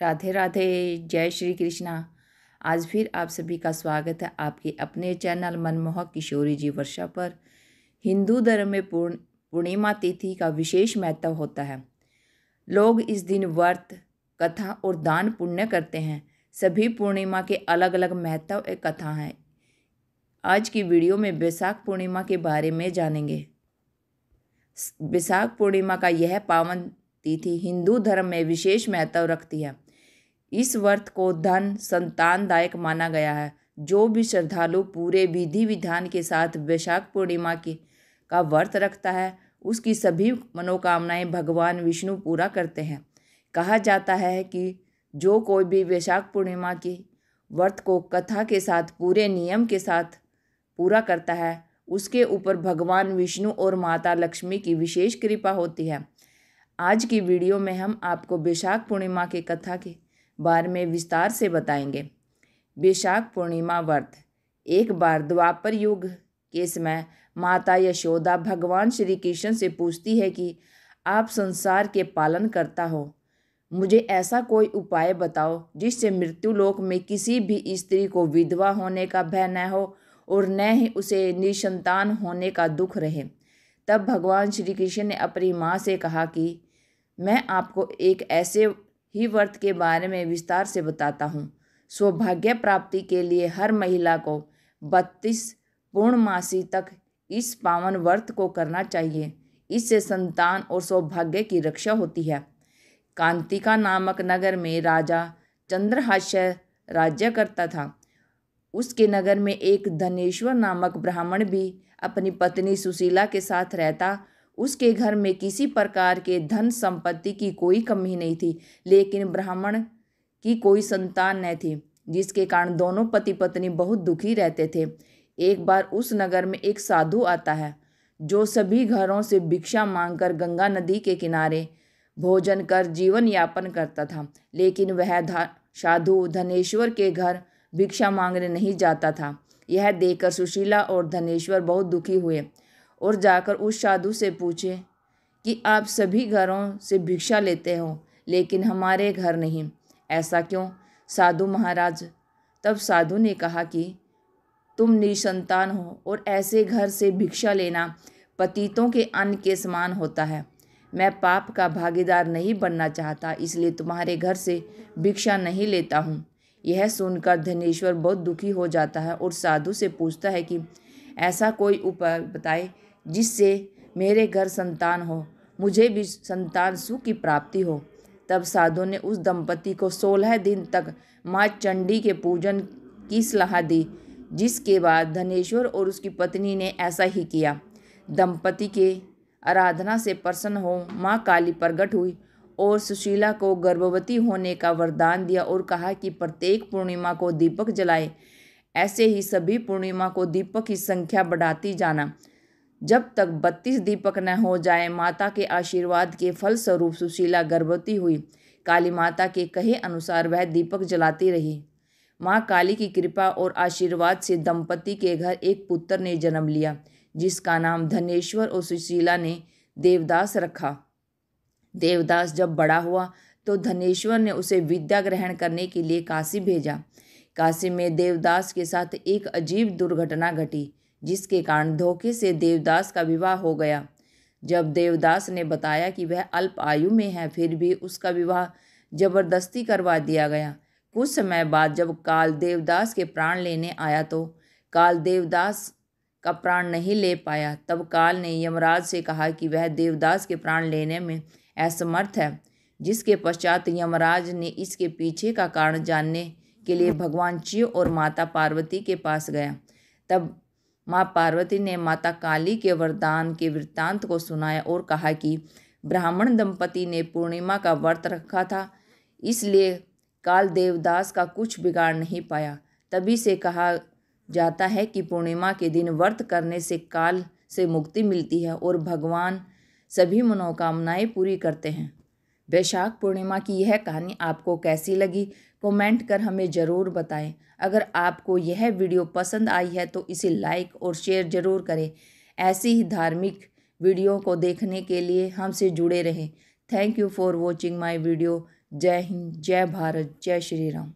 राधे राधे, जय श्री कृष्णा। आज फिर आप सभी का स्वागत है आपके अपने चैनल मनमोहक किशोरी जी वर्षा पर। हिंदू धर्म में पूर्णिमा तिथि का विशेष महत्व होता है। लोग इस दिन व्रत, कथा और दान पुण्य करते हैं। सभी पूर्णिमा के अलग अलग महत्व और कथा हैं। आज की वीडियो में बैसाख पूर्णिमा के बारे में जानेंगे। बैसाख पूर्णिमा का यह पावन तिथि हिंदू धर्म में विशेष महत्व रखती है। इस व्रत को धन संतानदायक माना गया है। जो भी श्रद्धालु पूरे विधि विधान के साथ बैसाख पूर्णिमा का व्रत रखता है, उसकी सभी मनोकामनाएं भगवान विष्णु पूरा करते हैं। कहा जाता है कि जो कोई भी बैसाख पूर्णिमा के व्रत को कथा के साथ पूरे नियम के साथ पूरा करता है, उसके ऊपर भगवान विष्णु और माता लक्ष्मी की विशेष कृपा होती है। आज की वीडियो में हम आपको बैसाख पूर्णिमा के कथा के बारे में विस्तार से बताएंगे। बैसाख पूर्णिमा व्रत। एक बार द्वापर युग के समय माता यशोदा भगवान श्री कृष्ण से पूछती है कि आप संसार के पालन करता हो, मुझे ऐसा कोई उपाय बताओ जिससे मृत्यु लोक में किसी भी स्त्री को विधवा होने का भय न हो और न ही उसे निसंतान होने का दुख रहे। तब भगवान श्री कृष्ण ने अपनी माँ से कहा कि मैं आपको एक ऐसे ही व्रत के बारे में विस्तार से बताता हूँ। सौभाग्य प्राप्ति के लिए हर महिला को 32 पूर्णमासी तक इस पावन व्रत को करना चाहिए। इससे संतान और सौभाग्य की रक्षा होती है। कांतिका नामक नगर में राजा चंद्रहास्य राज्य करता था। उसके नगर में एक धनेश्वर नामक ब्राह्मण भी अपनी पत्नी सुशीला के साथ रहता। उसके घर में किसी प्रकार के धन संपत्ति की कोई कमी नहीं थी, लेकिन ब्राह्मण की कोई संतान न थी, जिसके कारण दोनों पति पत्नी बहुत दुखी रहते थे। एक बार उस नगर में एक साधु आता है, जो सभी घरों से भिक्षा मांगकर गंगा नदी के किनारे भोजन कर जीवन यापन करता था। लेकिन वह साधु धनेश्वर के घर भिक्षा मांगने नहीं जाता था। यह देखकर सुशीला और धनेश्वर बहुत दुखी हुए और जाकर उस साधु से पूछे कि आप सभी घरों से भिक्षा लेते हो, लेकिन हमारे घर नहीं, ऐसा क्यों साधु महाराज? तब साधु ने कहा कि तुम निसंतान हो और ऐसे घर से भिक्षा लेना पतितों के अन्न के समान होता है। मैं पाप का भागीदार नहीं बनना चाहता, इसलिए तुम्हारे घर से भिक्षा नहीं लेता हूँ। यह सुनकर धनेश्वर बहुत दुखी हो जाता है और साधु से पूछता है कि ऐसा कोई उपाय बताए जिससे मेरे घर संतान हो, मुझे भी संतान सुख की प्राप्ति हो। तब साधु ने उस दंपति को 16 दिन तक माँ चंडी के पूजन की सलाह दी, जिसके बाद धनेश्वर और उसकी पत्नी ने ऐसा ही किया। दंपति के आराधना से प्रसन्न हो माँ काली प्रकट हुई और सुशीला को गर्भवती होने का वरदान दिया और कहा कि प्रत्येक पूर्णिमा को दीपक जलाए। ऐसे ही सभी पूर्णिमा को दीपक की संख्या बढ़ाती जाना। जब तक 32 दीपक न हो जाए, माता के आशीर्वाद के फलस्वरूप सुशीला गर्भवती हुई। काली माता के कहे अनुसार वह दीपक जलाती रही। माँ काली की कृपा और आशीर्वाद से दंपति के घर एक पुत्र ने जन्म लिया, जिसका नाम धनेश्वर और सुशीला ने देवदास रखा। देवदास जब बड़ा हुआ तो धनेश्वर ने उसे विद्या ग्रहण करने के लिए काशी भेजा। काशी में देवदास के साथ एक अजीब दुर्घटना घटी, जिसके कारण धोखे से देवदास का विवाह हो गया। जब देवदास ने बताया कि वह अल्प आयु में है, फिर भी उसका विवाह जबरदस्ती करवा दिया गया। कुछ समय बाद जब काल देवदास के प्राण लेने आया तो काल देवदास का प्राण नहीं ले पाया। तब काल ने यमराज से कहा कि वह देवदास के प्राण लेने में असमर्थ है, जिसके पश्चात यमराज ने इसके पीछे का कारण जानने के लिए भगवान शिव और माता पार्वती के पास गया। तब माँ पार्वती ने माता काली के वरदान के वृत्तांत को सुनाया और कहा कि ब्राह्मण दंपति ने पूर्णिमा का व्रत रखा था, इसलिए काल देवदास का कुछ बिगाड़ नहीं पाया। तभी से कहा जाता है कि पूर्णिमा के दिन व्रत करने से काल से मुक्ति मिलती है और भगवान सभी मनोकामनाएं पूरी करते हैं। बैसाख पूर्णिमा की यह कहानी आपको कैसी लगी, कमेंट कर हमें ज़रूर बताएं। अगर आपको यह वीडियो पसंद आई है तो इसे लाइक और शेयर ज़रूर करें। ऐसी ही धार्मिक वीडियो को देखने के लिए हमसे जुड़े रहें। Thank you for watching my video. जय हिंद, जय भारत, जय श्री राम।